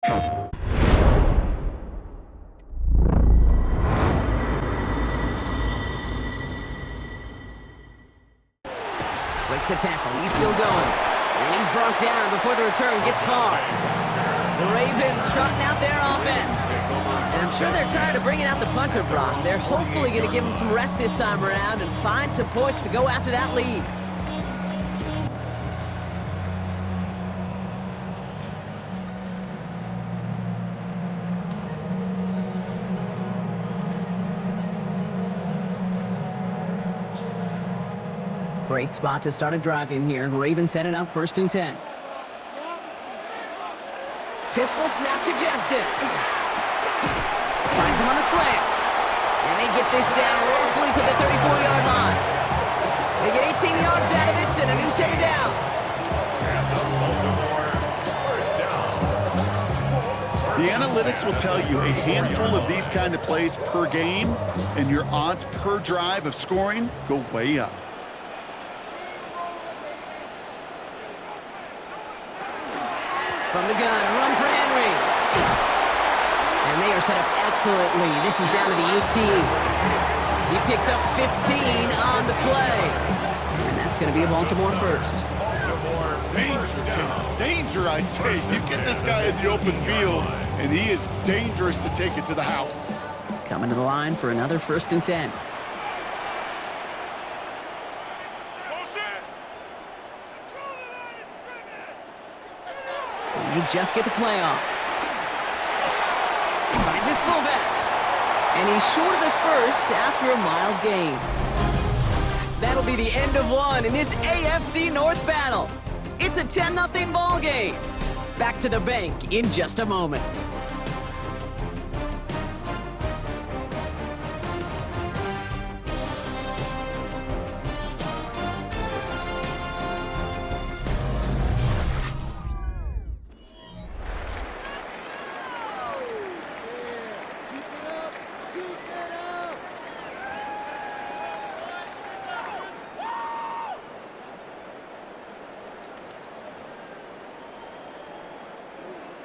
Breaks a tackle. He's still going. And he's brought down before the return gets far. The Ravens trotting out their offense. And I'm sure they're tired of bringing out the punter, Brock. They're hopefully going to give him some rest this time around and find some points to go after that lead. Great spot to start a drive in here. Ravens set it up 1st and 10. Pistol snap to Jackson. Finds him on the slant. And they get this down roughly to the 34-yard line. They get 18 yards out of it and a new set of downs. The analytics will tell you a handful of these kind of plays per game, and your odds per drive of scoring go way up. From the gun, a run for Henry. And they are set up excellently. This is down to the UT. He picks up 15 on the play. And that's going to be a Baltimore first. Danger, I say. You get this guy in the open field, and he is dangerous to take it to the house. Coming to the line for another 1st and 10. They just get the play off. Finds his fullback. And he's short of the first after a mild gain. That'll be the end of one in this AFC North battle. It's a 10-0 ball game. Back to the bank in just a moment.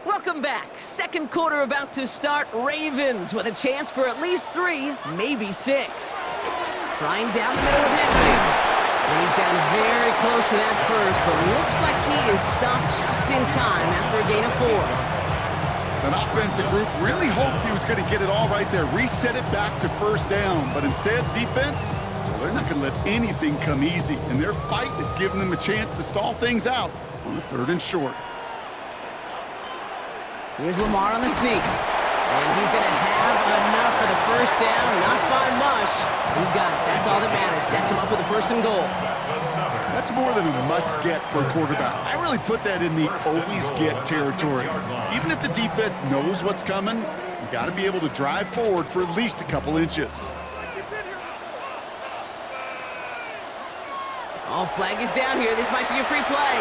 Welcome back. Second quarter about to start. Ravens with a chance for at least 3, maybe 6. Trying down the middle with Henry. And he's down very close to that first, but looks like he is stopped just in time after a gain of 4. An offensive group really hoped he was going to get it all right there, reset it back to 1st down. But instead, defense, well, they're not going to let anything come easy. And their fight is giving them a chance to stall things out on a 3rd and short. Here's Lamar on the sneak. And he's going to have enough for the 1st down. Not by much. He got it. That's all that matters. Sets him up with a 1st and goal. That's more than a must-get for a quarterback. I really put that in the always-get territory. Even if the defense knows what's coming, you got to be able to drive forward for at least a couple inches. Oh, flag is down here. This might be a free play.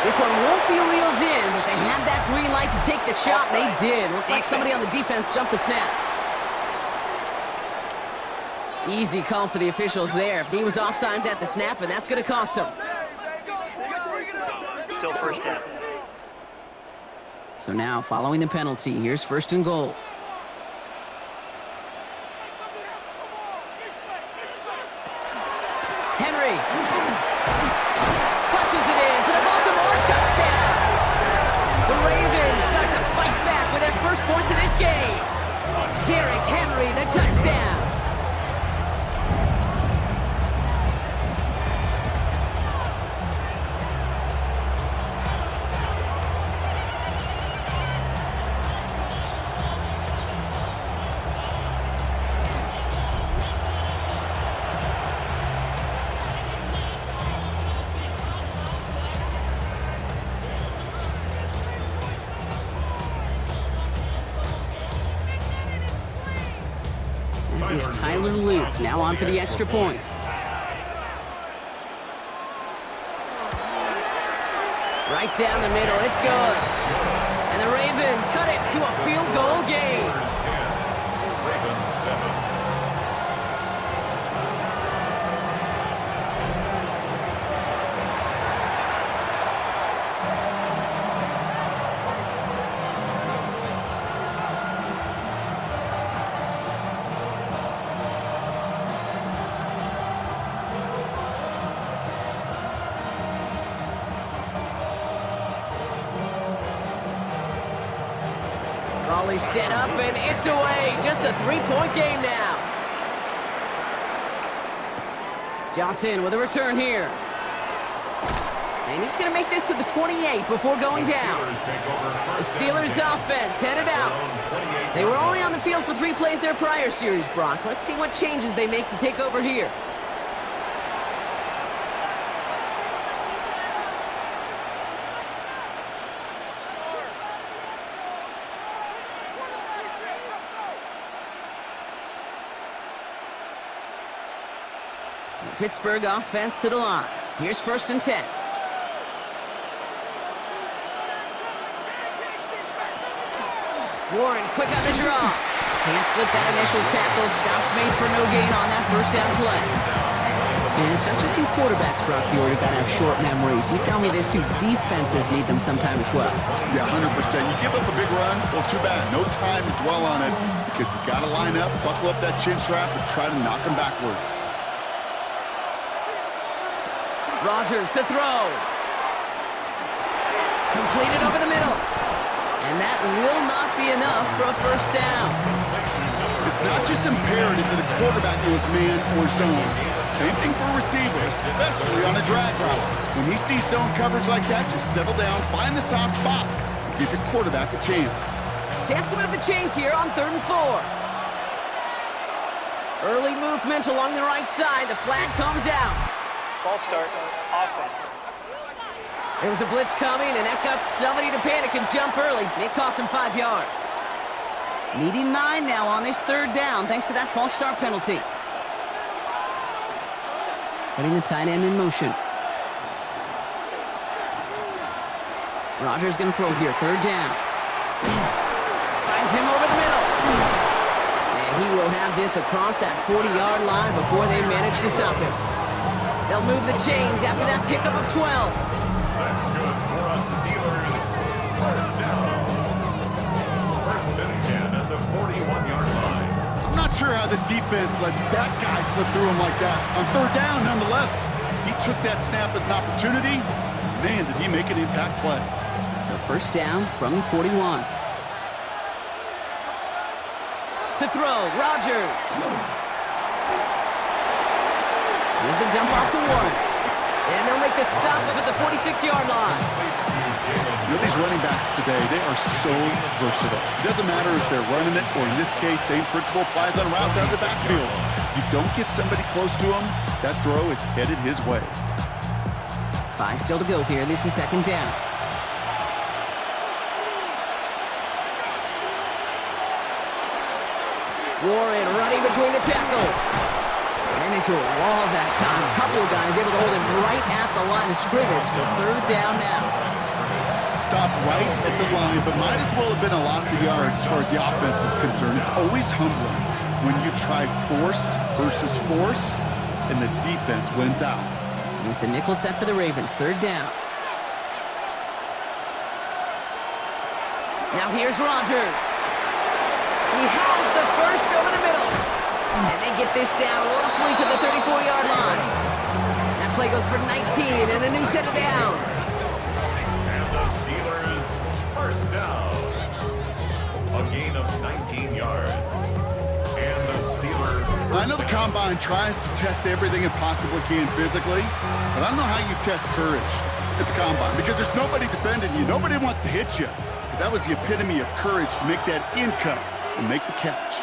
This one won't be reeled in, but they had that green light to take the shot, and they did. Looked like somebody on the defense jumped the snap. Easy call for the officials there. He was offsides at the snap, and that's going to cost him. Still 1st down. So now, following the penalty, here's 1st and goal. Henry. Punches it in for the Baltimore touchdown. The Ravens start to fight back with their first points of this game. Derrick Henry, the touchdown. Is Tyler Luke now on for the extra point. Right down the middle, it's good. And the Ravens cut it to a field goal game. Ravens 7. Raleigh set up, and it's away. Just a three-point game now. Johnson with a return here. And he's going to make this to the 28 before going down. The Steelers offense headed out. They were only on the field for 3 plays their prior series, Brock. Let's see what changes they make to take over here. The Pittsburgh offense to the line. Here's 1st and 10. Warren, quick on the draw. Can't slip that initial tackle. Stops made for no gain on that 1st down play. And it's not just some quarterbacks, Brock, you already got to have short memories. You tell me these two defenses need them sometime as well. Yeah, 100%. You give up a big run, well, too bad. No time to dwell on it because you got to line up, buckle up that chin strap, and try to knock them backwards. Rodgers to throw. Completed over the middle. And that will not be enough for a 1st down. It's not just imperative that a quarterback knows man or zone. Same thing for a receiver, especially on a drag route. When he sees zone coverage like that, just settle down, find the soft spot, and give your quarterback a chance. Chance to move the chains here on 3rd and 4. Early movement along the right side. The flag comes out. Ball start, offense. There was a blitz coming, and that got somebody to panic and jump early. It cost him 5 yards. Needing 9 now on this 3rd down, thanks to that false start penalty. Putting the tight end in motion. Rodgers going to throw here, 3rd down. Finds him over the middle. And he will have this across that 40-yard line before they manage to stop him. They'll move the chains after that pickup of 12. That's good for us Steelers. 1st down. 1st and 10 at the 41-yard line. I'm not sure how this defense let that guy slip through him like that. On 3rd down, nonetheless, he took that snap as an opportunity. Man, did he make an impact play. So 1st down from the 41. To throw, Rodgers. Here's the dump off to Warren. And they'll make the stop up at the 46-yard line. You know, these running backs today, they are so versatile. It doesn't matter if they're running it, or in this case, same principle applies on routes out of the backfield. You don't get somebody close to him, that throw is headed his way. 5 still to go here. This is 2nd down. Warren running between the tackles. Ran into a wall that time. A couple of guys able to hold him right at the line of scrimmage. So 3rd down now. Stopped right at the line, but might as well have been a loss of yards as far as the offense is concerned. It's always humbling when you try force versus force, and the defense wins out. And it's a nickel set for the Ravens. 3rd down. Now here's Rodgers. He has the 1st over the middle. And they get this down roughly to the 34-yard line. That play goes for 19 and a new set of downs. And the Steelers 1st down. A gain of 19 yards. And the Steelers... I know the Combine tries to test everything it possibly can physically, but I don't know how you test courage at the Combine because there's nobody defending you. Nobody wants to hit you. But that was the epitome of courage to make that in cut and make the catch.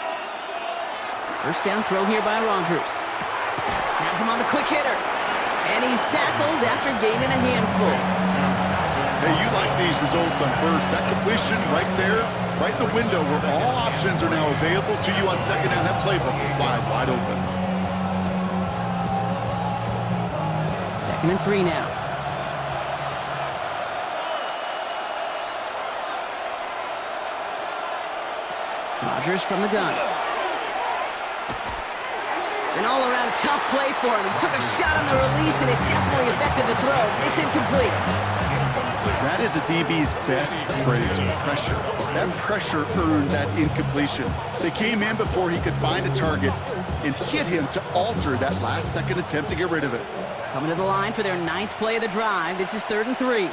1st down throw here by Rodgers. Has him on the quick hitter. And he's tackled after gaining a handful. Hey, you like these results on 1st. That completion right there, right in the window where all options are now available to you on 2nd down. That playbook wide open. 2nd and 3 now. Rodgers from the gun. An all-around tough play for him. He took a shot on the release, and it definitely affected the throw. It's incomplete. That is a DB's best phrase, pressure. That pressure earned that incompletion. They came in before he could find a target and hit him to alter that last-second attempt to get rid of it. Coming to the line for their 9th play of the drive. This is 3rd and 3.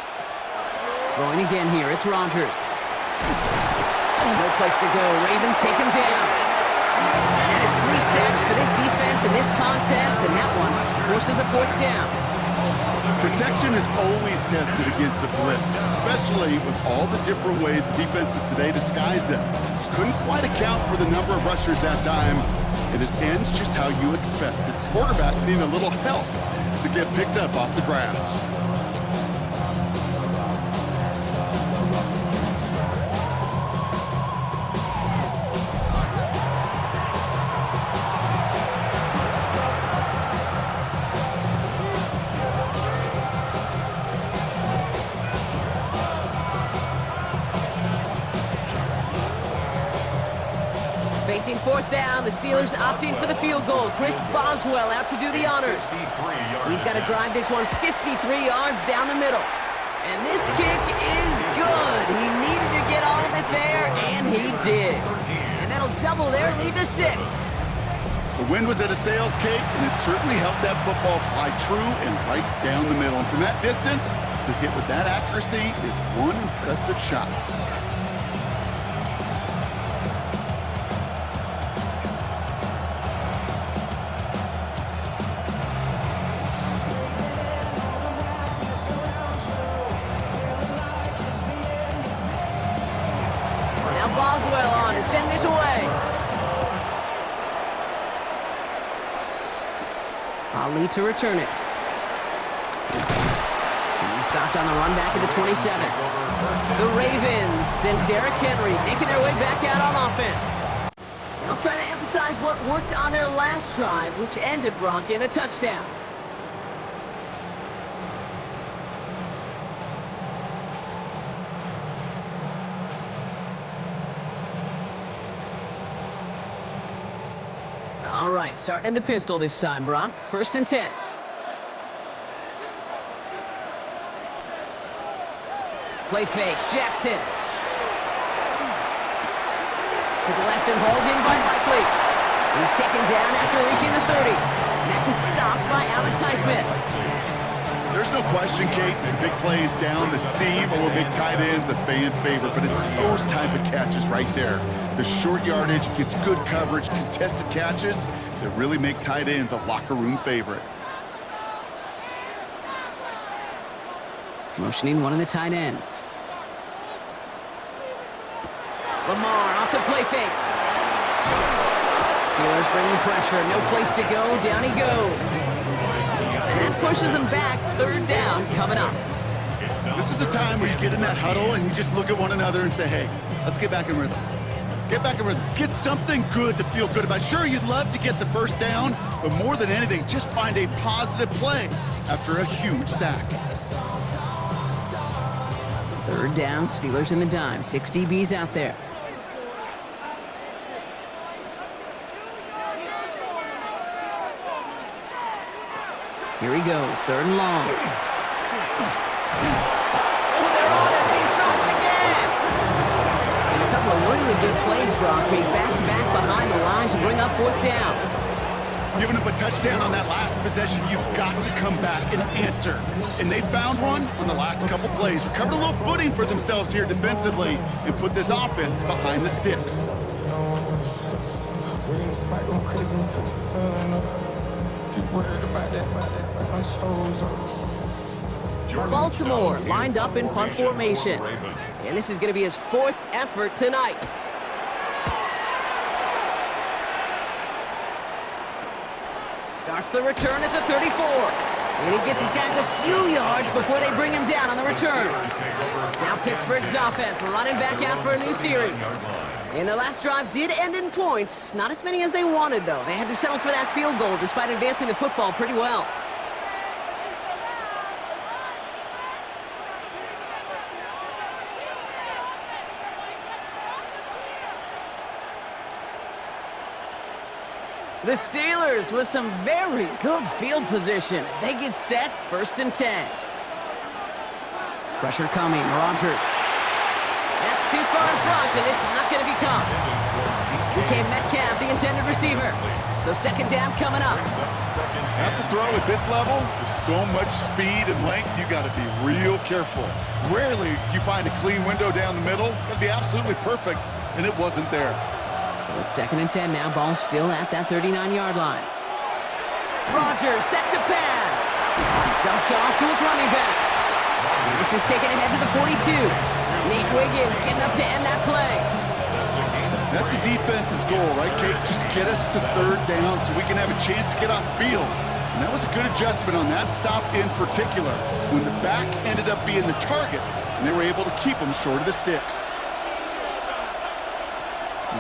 Throwing again here. It's Rodgers. No place to go. Ravens take him down. And that is 3 sacks for this defense in this contest, and that one forces a 4th down. Protection is always tested against a blitz, especially with all the different ways the defenses today disguise them. Couldn't quite account for the number of rushers that time, and it ends just how you expect. The quarterback needing a little help to get picked up off the grass. Facing 4th down, the Steelers opting for the field goal. Chris Boswell out to do the honors. He's got to drive this one 53 yards down the middle. And this kick is good. He needed to get all of it there, and he did. And that'll double their lead to 6. The wind was at a sails, Kate, and it certainly helped that football fly true and right down the middle. And from that distance, to hit with that accuracy is one impressive shot. Boswell on to send this away. Ali to return it. He's stopped on the run back at the 27. The Ravens and Derrick Henry making their way back out on offense. Now trying to emphasize what worked on their last drive, which ended, Brock, in a touchdown. All right, starting in the pistol this time, Brock. 1st and 10. Play fake, Jackson. To the left and hauled in by Likely. He's taken down after reaching the 30. Madden stopped by Alex Highsmith. There's no question, Kate, the big plays down the seam or big tight ends a fan favorite, but it's those type of catches right there. The short yardage gets good coverage, contested catches that really make tight ends a locker room favorite. Motioning one of the tight ends. Lamar off the play fake. Steelers bringing pressure, no place to go, down he goes. And that pushes him back, 3rd down coming up. This is a time where you get in that huddle and you just look at one another and say, hey, let's get back in rhythm. Get back in rhythm. Get something good to feel good about. Sure, you'd love to get the 1st down, but more than anything, just find a positive play after a huge sack. 3rd down, Steelers in the dime. 6 DBs out there. Here he goes, 3rd and long. Oh, they're on him, and he's dropped again! And a couple of really good plays, Brock, made back-to-back behind the line to bring up 4th down. Giving up a touchdown on that last possession, you've got to come back and answer. And they found one on the last couple plays. Recovered a little footing for themselves here defensively and put this offense behind the sticks. Baltimore lined up in punt formation. And this is going to be his 4th effort tonight. Starts the return at the 34. And he gets his guys a few yards before they bring him down on the return. Now Pittsburgh's offense running back out for a new series. And their last drive did end in points. Not as many as they wanted, though. They had to settle for that field goal despite advancing the football pretty well. The Steelers with some very good field position as they get set, 1st and 10. Pressure coming, Rodgers. That's too far in front, and it's not going to be caught. DK Metcalf, the intended receiver. So 2nd down coming up. That's a throw at this level. With so much speed and length, you got to be real careful. Rarely do you find a clean window down the middle. Got to be absolutely perfect. and it wasn't there. So it's 2nd and 10 now. Ball still at that 39-yard line. Rodgers set to pass. Dumped off to his running back. And this is taken ahead to the 42. Nate Wiggins getting up to end that play. That's a defense's goal, right, Kate? Just get us to 3rd down so we can have a chance to get off the field. And that was a good adjustment on that stop in particular, when the back ended up being the target, and they were able to keep him short of the sticks.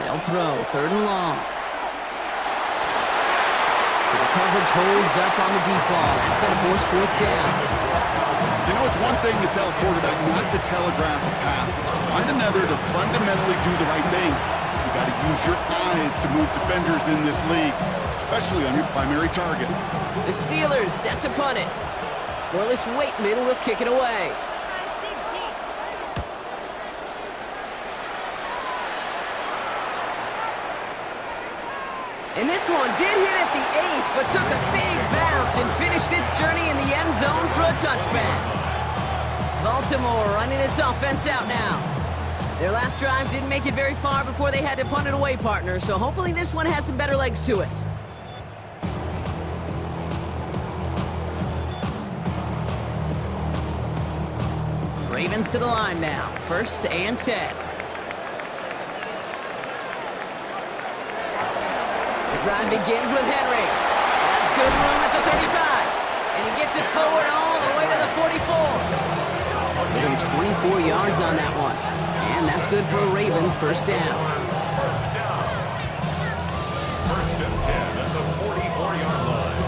They'll throw 3rd and long. The coverage holds up on the deep ball. That's going to force 4th down. You know, it's one thing to tell a quarterback not to telegraph a pass. It's quite another to fundamentally do the right things. You got to use your eyes to move defenders in this league, especially on your primary target. The Steelers set to punt it. Corliss Waitman will kick it away. And this one did hit at the 8, but took a big bounce and finished its journey in the end zone for a touchback. Baltimore running its offense out now. Their last drive didn't make it very far before they had to punt it away, partner, so hopefully this one has some better legs to it. Ravens to the line now. 1st and 10. The drive begins with Henry. Has good room at the 35. And he gets it forward all the way to the 44. Give him 24 yards on that one. And that's good for a Ravens 1st down. 1st and 10 at the 44-yard line.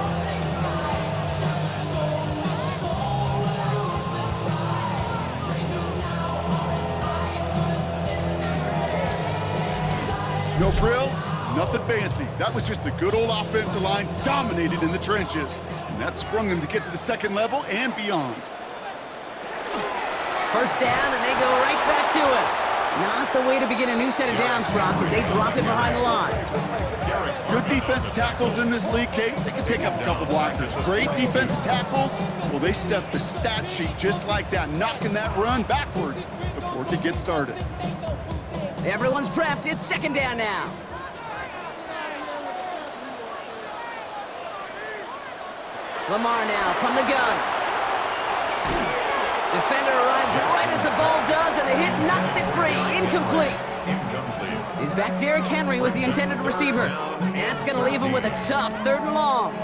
No frills, nothing fancy. That was just a good old offensive line dominated in the trenches. And that sprung them to get to the 2nd level and beyond. 1st down, and they go right back to it. Not the way to begin a new set of downs, Brock, as they drop it behind the line. Good defensive tackles in this league, Kate. They can take up a couple blockers. Great defensive tackles, well, they stuff the stat sheet just like that, knocking that run backwards before it could get started. Everyone's prepped. It's 2nd down now. Lamar now from the gun. Defender arrives right as the ball does, and the hit knocks it free. Incomplete. His back, Derrick Henry, was the intended receiver. And that's going to leave him with a tough 3rd and long.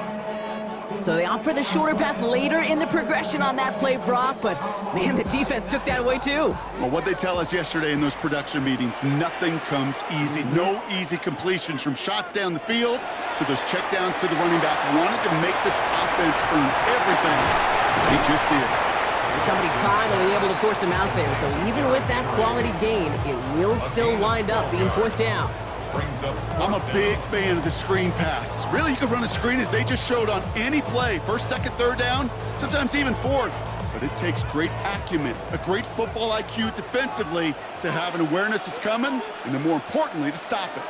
So they opt for the shorter pass later in the progression on that play, Brock, but man, the defense took that away too. Well, what they tell us yesterday in those production meetings, nothing comes easy. No easy completions from shots down the field to those checkdowns to the running back. Wanted to make this offense earn everything. They just did. And somebody finally able to force him out there, so even with that quality gain, it will still wind up being 4th down. I'm a big fan of the screen pass. Really, you can run a screen as they just showed on any play. 1st, 2nd, 3rd down, sometimes even 4th. But it takes great acumen, a great football IQ defensively to have an awareness it's coming, and then more importantly, to stop it.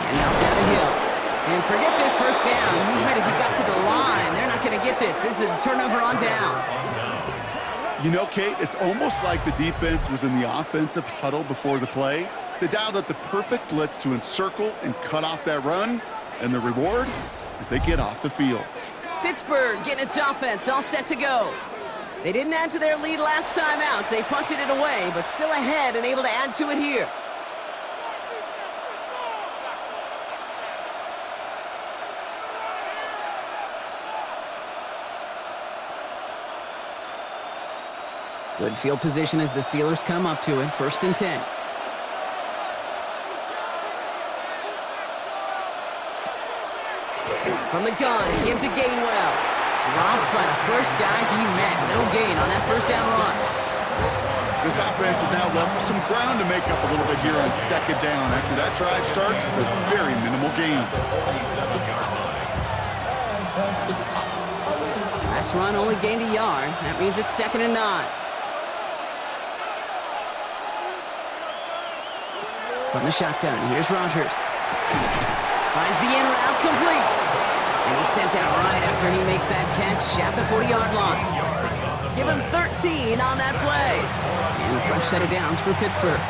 And now down the hill. And forget this 1st down. He's made as he got to the line. They're not going to get this. This is a turnover on downs. You know, Kate, it's almost like the defense was in the offensive huddle before the play. They dialed up the perfect blitz to encircle and cut off that run, and the reward is they get off the field. Pittsburgh getting its offense all set to go. They didn't add to their lead last time out, so they punted it away, but still ahead and able to add to it here. Good field position as the Steelers come up to it. 1st and 10. From the gun, he gives to Gainwell. Dropped by the first guy he met. No gain on that 1st down run. This offense is now left with some ground to make up a little bit here on 2nd down. After that drive starts with a very minimal gain. Last run only gained a yard. That means it's 2nd and 9. From the shotgun, here's Rodgers. Finds the in route complete. And he's sent out right after he makes that catch at the 40-yard line. Give him 13 on that play. And a fresh set of downs for Pittsburgh.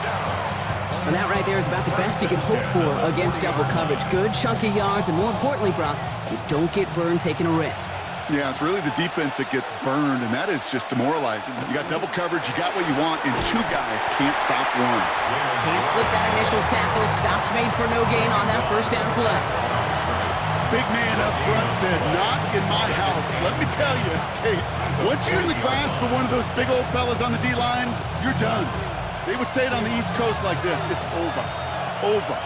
And that right there is about the best you can hope for against double coverage. Good chunky yards, and more importantly, Brock, you don't get burned taking a risk. Yeah, it's really the defense that gets burned, and that is just demoralizing. You got double coverage, you got what you want, and two guys can't stop one. Can't slip that initial tackle. Stops made for no gain on that first down play. Big man up front said, not in my house. Let me tell you, Kate, once you're in the grasp of one of those big old fellas on the D-line, you're done. They would say it on the East Coast like this, it's over, over.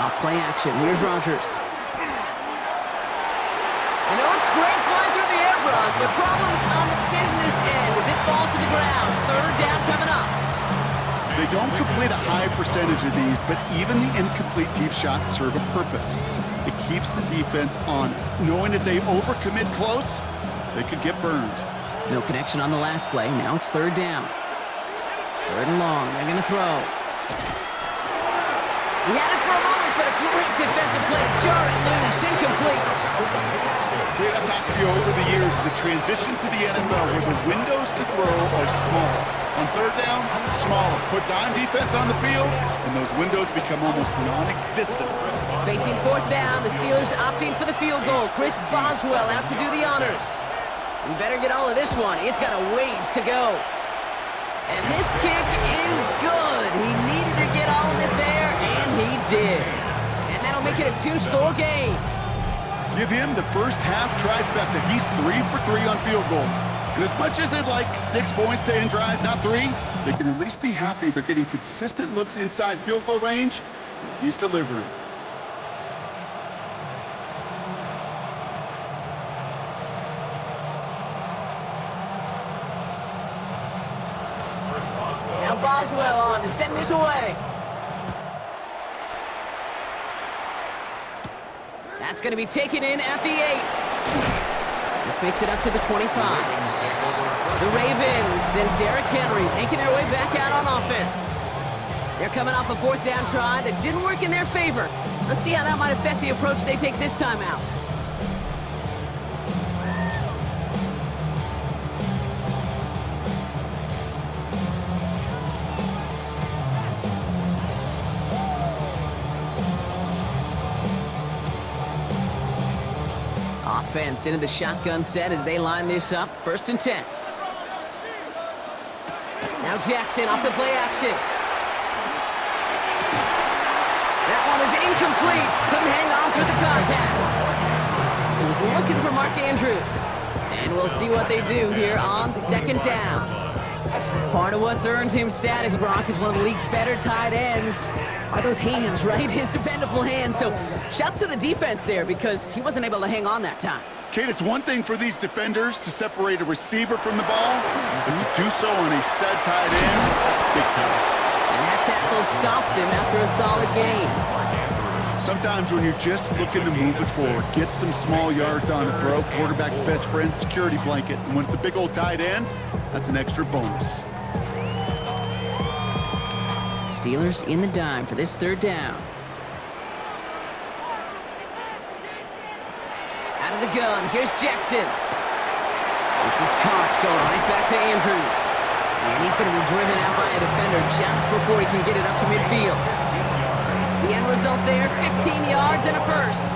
Off play action, here's Rodgers. You know, it's great flying through the air, Brock. The problem's on the business end as it falls to the ground. Third down coming up. They don't complete a high percentage of these, but even the incomplete deep shots serve a purpose. It keeps the defense honest, knowing if they overcommit close, they could get burned. No connection on the last play. Now it's third down. Third and long. They're going to throw. He had it for a moment, but a great defensive play to jar it loose. Incomplete. Great, I've talked to you over the years, the transition to the NFL where the windows to throw are small. On third down, smaller. Put dime defense on the field, and those windows become almost non-existent. Facing fourth down, the Steelers opting for the field goal. Chris Boswell out to do the honors. We better get all of this one. It's got a ways to go. And this kick is good. He needed to get all of it there, and he did. And that'll make it a two-score game. Give him the first half trifecta. He's 3 for 3 on field goals. And as much as they'd like 6 points to end drives, not 3, they can at least be happy they're getting consistent looks inside field goal range. He's delivering. Now Boswell on to send this away. That's going to be taken in at the 8. This makes it up to the 25. The Ravens and Derrick Henry making their way back out on offense. They're coming off a fourth down try that didn't work in their favor. Let's see how that might affect the approach they take this time out. Offense into the shotgun set as they line this up. First and 10. Now Jackson off the play action. That one is incomplete. Couldn't hang on through the contact. He was looking for Mark Andrews. And we'll see what they do here on second down. Part of what's earned him status, Brock, is one of the league's better tight ends. Are those hands, right? His dependable hands. So shouts to the defense there because he wasn't able to hang on that time. Kate, it's one thing for these defenders to separate a receiver from the ball, but to do so on a stud tight end, that's big time. And that tackle stops him after a solid gain. Sometimes when you're just looking to move it forward, get some small yards on a throw, quarterback's best friend, security blanket. And when it's a big old tight end, that's an extra bonus. Steelers in the dime for this third down. Out of the gun, here's Jackson. This is Cox going right back to Andrews. And he's going to be driven out by a defender just before he can get it up to midfield. The end result there, 15 yards and a first.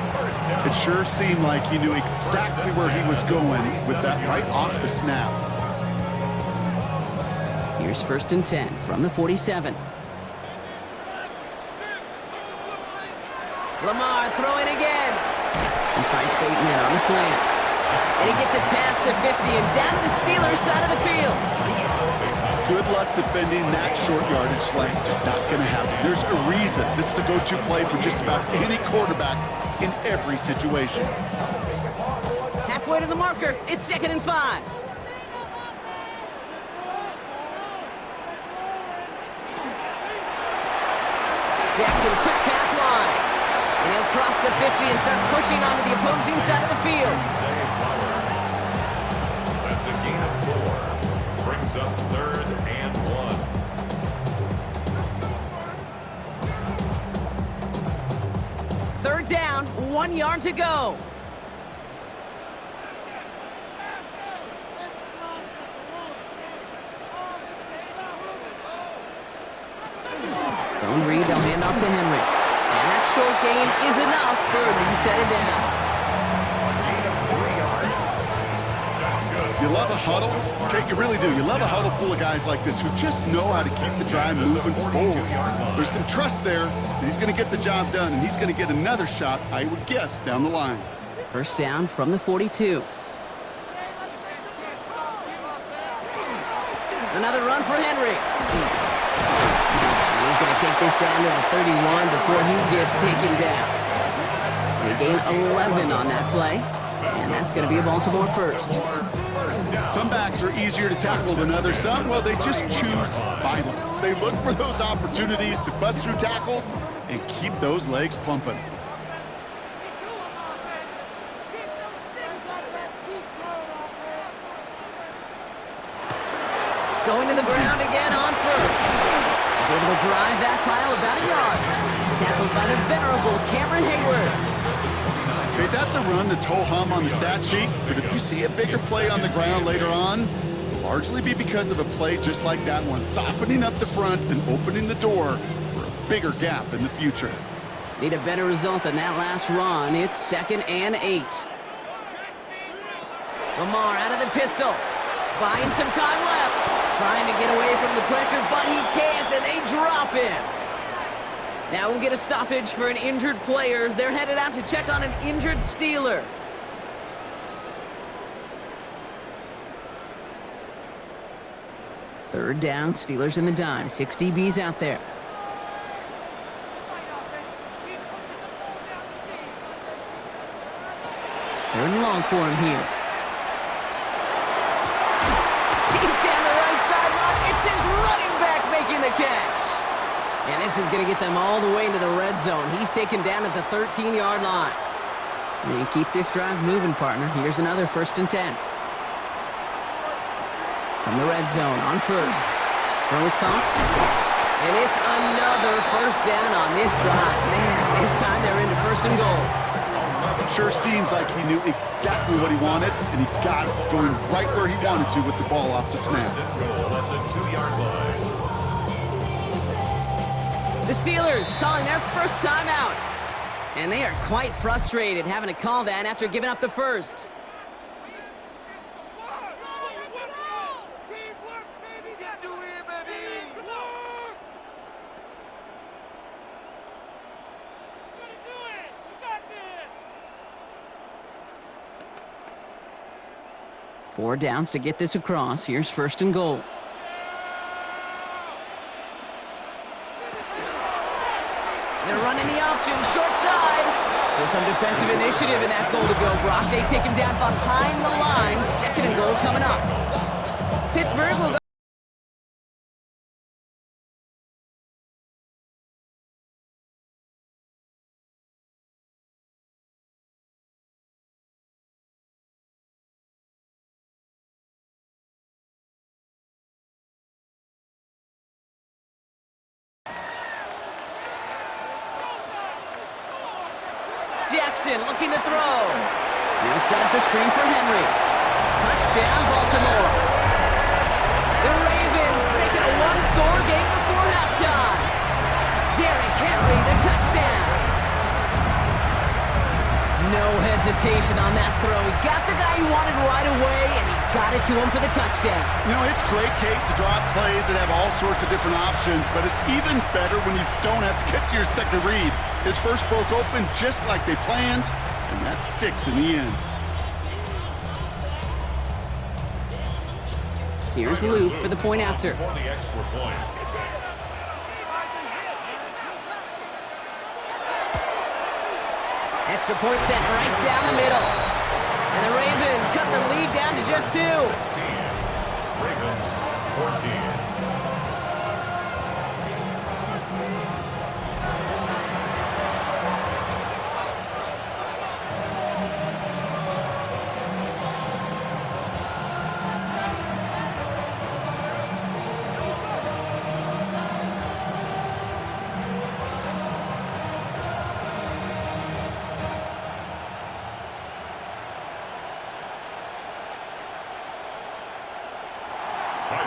It sure seemed like he knew exactly where he was going with that right off the snap. Here's first and 10 from the 47. Lamar throwing again. He finds Bateman on the slant. And he gets it past the 50 and down to the Steelers' side of the field. Good luck defending that short yardage slant. Just not going to happen. There's a reason this is a go-to play for just about any quarterback in every situation. Halfway to the marker. It's second and 5. Jackson, quick pass wide. And he'll cross the 50 and start pushing onto the opposing side of the field. That's a gain of 4. Brings up third and 1. Third down, 1 yard to go. Zone read, they'll hand off to Henry. And that short gain is enough for a new set of downs. You love a huddle? Okay, you really do. You love a huddle full of guys like this who just know how to keep the drive moving forward. There's some trust there that he's going to get the job done, and he's going to get another shot, I would guess, down the line. First down from the 42. Another run for Henry. And he's going to take this down to the 31 before he gets taken down. They gain 11 on that play, and that's going to be a Baltimore first. Some backs are easier to tackle than others. Some, well, they just choose violence. They look for those opportunities to bust through tackles and keep those legs pumping. Going to the ground again on first. He's able to drive that pile about a yard. Tackled by the venerable Cameron Hayward. Okay, that's a run that's ho-hum on the stat sheet, but if you see a bigger play on the ground later on, it'll largely be because of a play just like that one, softening up the front and opening the door for a bigger gap in the future. Need a better result than that last run. It's 2nd and 8. Lamar out of the pistol. Buying some time left. Trying to get away from the pressure, but he can't, and they drop him. Now we'll get a stoppage for an injured player as they're headed out to check on an injured Steeler. Third down, Steelers in the dime. 6 DBs out there. Third and long for him here. Deep down the right sideline, it's his running back making the catch. And this is going to get them all the way into the red zone. He's taken down at the 13-yard line. And keep this drive moving, partner. Here's another 1st and 10. From the red zone on first. Throw is caught. And it's another first down on this drive. Man, this time they're into 1st and goal. Sure seems like he knew exactly what he wanted, and he got it going right where he wanted to with the ball off the snap. Goal at the 2-yard line. The Steelers calling their first time out. And they are quite frustrated having to call that after giving up the first. Four downs to get this across. Here's 1st and goal. They're running the option, short side. So some defensive initiative in that goal to go, Brock. They take him down behind the line. 2nd and goal coming up. Pittsburgh will go. Jackson looking to throw. He'll set up the screen for Henry. Touchdown, Baltimore. The Ravens make it a one-score game before halftime. Derrick Henry, the touchdown. No hesitation on that throw. He got the guy he wanted right away, and he got it to him for the touchdown. You know, it's great, Kate, to draw up plays that have all sorts of different options, but it's even better when you don't have to get to your second read. His first broke open just like they planned, and that's 6 in the end. Here's Luke for the point after. For the extra point. Extra point sent right down the middle. And the Ravens cut the lead down to just 2. 16. Ravens 14.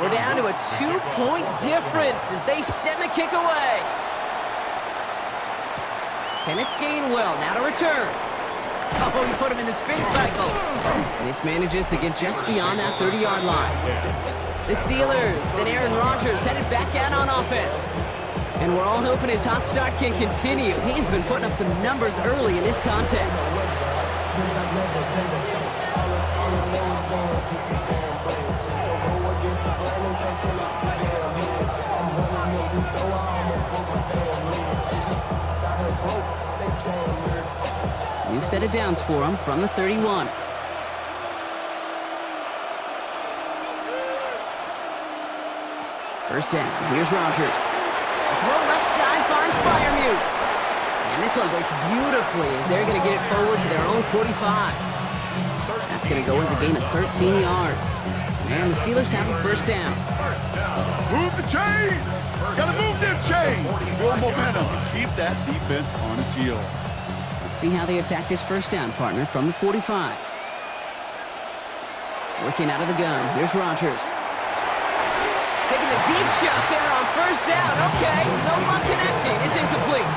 We're down to a 2-point difference as they send the kick away. Kenneth Gainwell now to return. Oh, he put him in the spin cycle. And this manages to get just beyond that 30-yard line. The Steelers and Aaron Rodgers headed back out on offense. And we're all hoping his hot start can continue. He's been putting up some numbers early in this contest. New set of downs for him from the 31. First down, here's Rodgers. Throw left side finds Freiermuth. And this one breaks beautifully as they're going to get it forward to their own 45. That's going to go as a gain of 13 yards. And the Steelers have a first down. Move the chains! Gotta move them chains! Build momentum and keep that defense on its heels. Let's see how they attack this first down, partner, from the 45. Working out of the gun. Here's Rodgers. Taking the deep shot there on first down. Okay, no luck connecting. It's incomplete.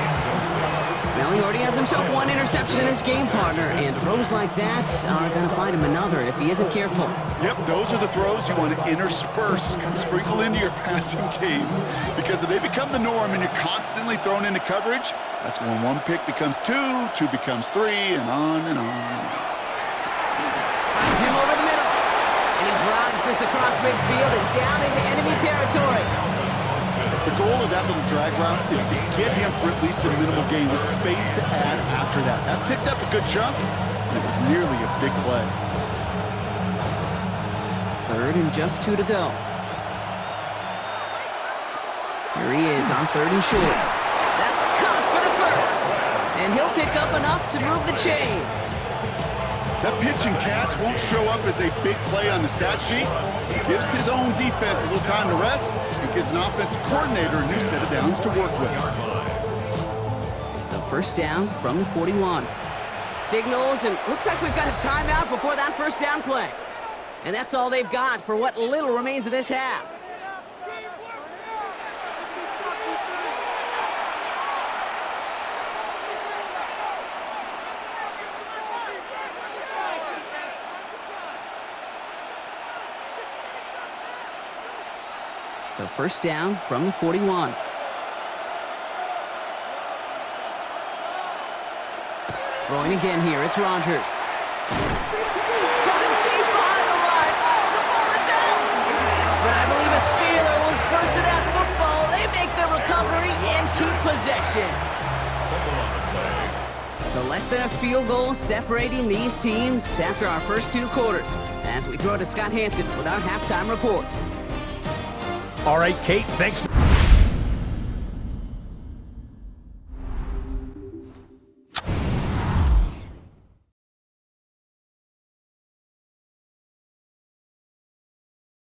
Well, he already has himself one interception in this game, partner, and throws like that are going to find him another if he isn't careful. Yep, those are the throws you want to intersperse and sprinkle into your passing game. Because if they become the norm and you're constantly thrown into coverage, that's when one pick becomes two, two becomes three, and on and on. Finds him over the middle. And he drives this across midfield and down into enemy territory. The goal of that little drag route is to get him for at least a minimal gain with space to add after that. That picked up a good chunk, and it was nearly a big play. Third and just 2 to go. Here he is on 3rd and short. That's caught for the first. And he'll pick up enough to move the chains. That pitch and catch won't show up as a big play on the stat sheet. It gives his own defense a little time to rest and gives an offensive coordinator a new set of downs to work with. So first down from the 41. Signals, and looks like we've got a timeout before that first down play. And that's all they've got for what little remains of this half. So first down from the 41. Throwing again here, it's Rodgers. Coming deep behind the line. Oh, the ball is out! But I believe a Steeler was first to that football. They make the recovery and keep possession. So less than a field goal separating these teams after our first 2 quarters. As we throw to Scott Hansen with our halftime report. All right, Kate, thanks.